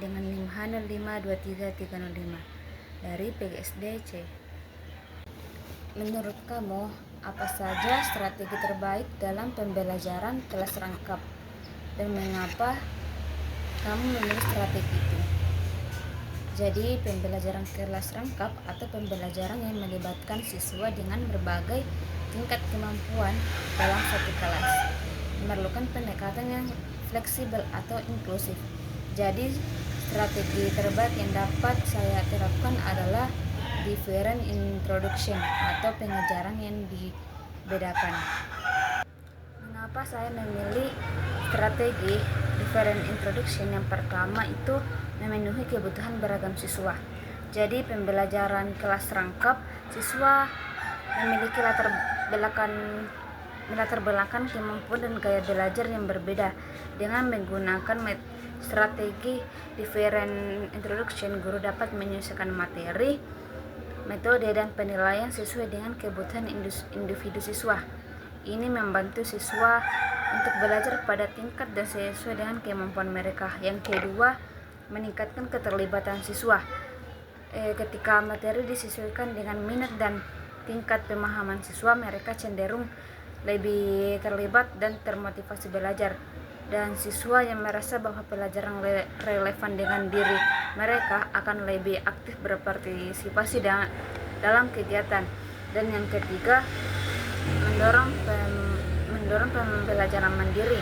dengan NIM H052335 dari PGSD-C. Menurut kamu, apa saja strategi terbaik dalam pembelajaran kelas rangkap dan mengapa kamu memilih strategi itu? Jadi, pembelajaran kelas rangkap atau pembelajaran yang melibatkan siswa dengan berbagai tingkat kemampuan dalam satu kelas memerlukan pendekatan yang fleksibel atau inklusif. Jadi, strategi terbaik yang dapat saya terapkan adalah different introduction atau pengejaran yang dibedakan. Mengapa saya memilih strategi different introduction? Yang pertama itu memenuhi kebutuhan beragam siswa. Jadi, pembelajaran kelas rangkap, siswa memiliki latar belakang kemampuan dan gaya belajar yang berbeda. Dengan menggunakan strategi different introduction, guru dapat menyelesaikan materi, metode, dan penilaian sesuai dengan kebutuhan individu siswa. Ini membantu siswa untuk belajar pada tingkat dan sesuai dengan kemampuan mereka. Yang kedua, meningkatkan keterlibatan siswa. Ketika materi disesuaikan dengan minat dan tingkat pemahaman siswa, mereka cenderung lebih terlibat dan termotivasi belajar. Dan siswa yang merasa bahwa pelajaran relevan dengan diri mereka akan lebih aktif berpartisipasi dalam kegiatan. Dan yang ketiga, mendorong pembelajaran mandiri.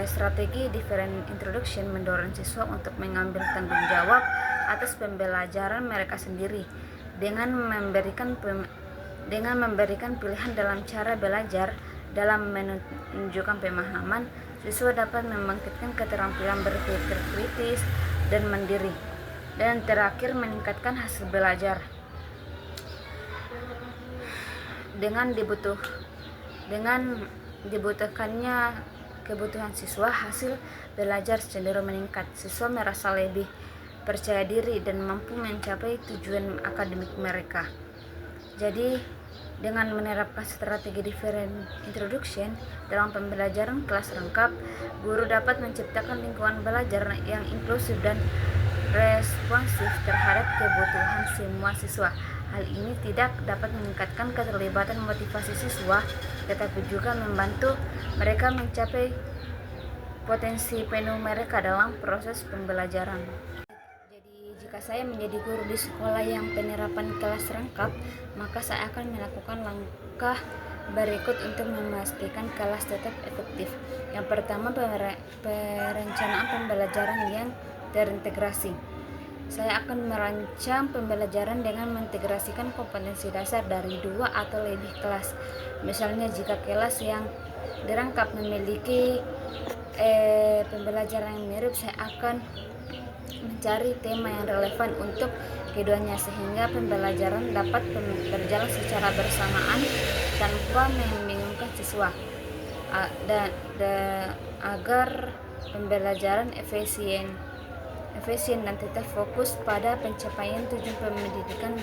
Strategi different introduction mendorong siswa untuk mengambil tanggung jawab atas pembelajaran mereka sendiri dengan memberikan pilihan dalam cara belajar. Dalam menunjukkan pemahaman, siswa dapat membangkitkan keterampilan berpikir kritis dan mandiri. Dan terakhir, meningkatkan hasil belajar. Dengan dibutuhkannya kebutuhan siswa, hasil belajar cenderung meningkat. Siswa merasa lebih percaya diri dan mampu mencapai tujuan akademik mereka. Jadi, dengan menerapkan strategi different introduction dalam pembelajaran kelas rangkap, guru dapat menciptakan lingkungan belajar yang inklusif dan responsif terhadap kebutuhan semua siswa. Hal ini tidak dapat meningkatkan keterlibatan motivasi siswa, tetapi juga membantu mereka mencapai potensi penuh mereka dalam proses pembelajaran. Jika saya menjadi guru di sekolah yang penerapan kelas rangkap, maka saya akan melakukan langkah berikut untuk memastikan kelas tetap efektif. Yang pertama, perencanaan pembelajaran yang terintegrasi. Saya akan merancang pembelajaran dengan mengintegrasikan kompetensi dasar dari 2 atau lebih kelas. Misalnya, jika kelas yang dirangkap memiliki pembelajaran yang mirip, saya akan mencari tema yang relevan untuk keduanya sehingga pembelajaran dapat berjalan secara bersamaan tanpa membingungkan siswa, agar pembelajaran efisien dan tetap fokus pada pencapaian tujuan pendidikan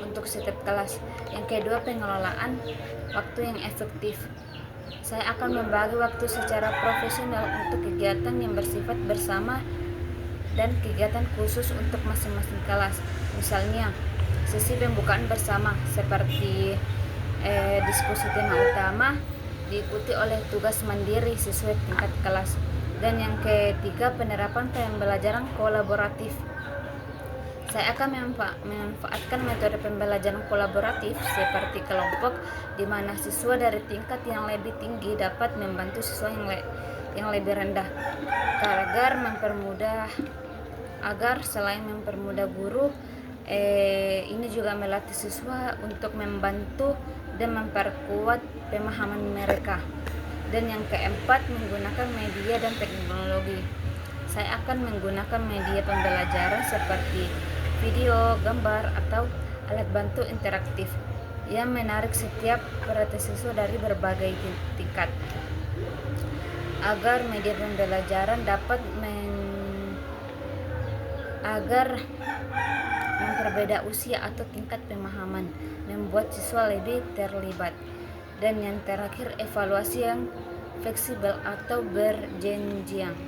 untuk setiap kelas. Yang kedua, pengelolaan waktu yang efektif. Saya akan membagi waktu secara profesional untuk kegiatan yang bersifat bersama dan kegiatan khusus untuk masing-masing kelas. Misalnya, sesi pembukaan bersama seperti diskusi tema utama diikuti oleh tugas mandiri sesuai tingkat kelas. Dan yang ketiga, penerapan pembelajaran kolaboratif. Saya akan memanfaatkan metode pembelajaran kolaboratif seperti kelompok, di mana siswa dari tingkat yang lebih tinggi dapat membantu siswa yang lebih rendah agar selain mempermudah guru, ini juga melatih siswa untuk membantu dan memperkuat pemahaman mereka. Dan yang keempat, menggunakan media dan teknologi. Saya akan menggunakan media pembelajaran seperti video, gambar, atau alat bantu interaktif yang menarik setiap perhatian siswa dari berbagai tingkat, agar media pembelajaran dapat memperbeda usia atau tingkat pemahaman, membuat siswa lebih terlibat. Dan yang terakhir, evaluasi yang fleksibel atau berjenjang.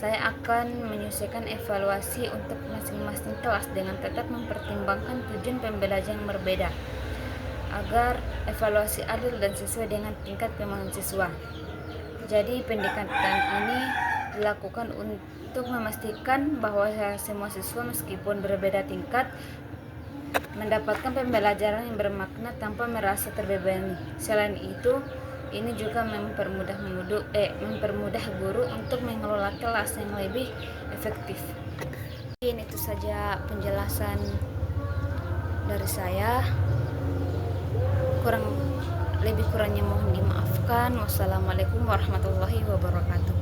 Saya akan menyelesaikan evaluasi untuk masing-masing kelas dengan tetap mempertimbangkan tujuan pembelajaran yang berbeda agar evaluasi adil dan sesuai dengan tingkat kemampuan siswa. Jadi pendekatan ini dilakukan untuk memastikan bahwa semua siswa meskipun berbeda tingkat mendapatkan pembelajaran yang bermakna tanpa merasa terbebani. Selain itu, ini juga mempermudah guru untuk mengelola kelas yang lebih efektif. Mungkin itu saja penjelasan dari saya. Lebih kurangnya mohon dimaafkan. Wassalamualaikum warahmatullahi wabarakatuh.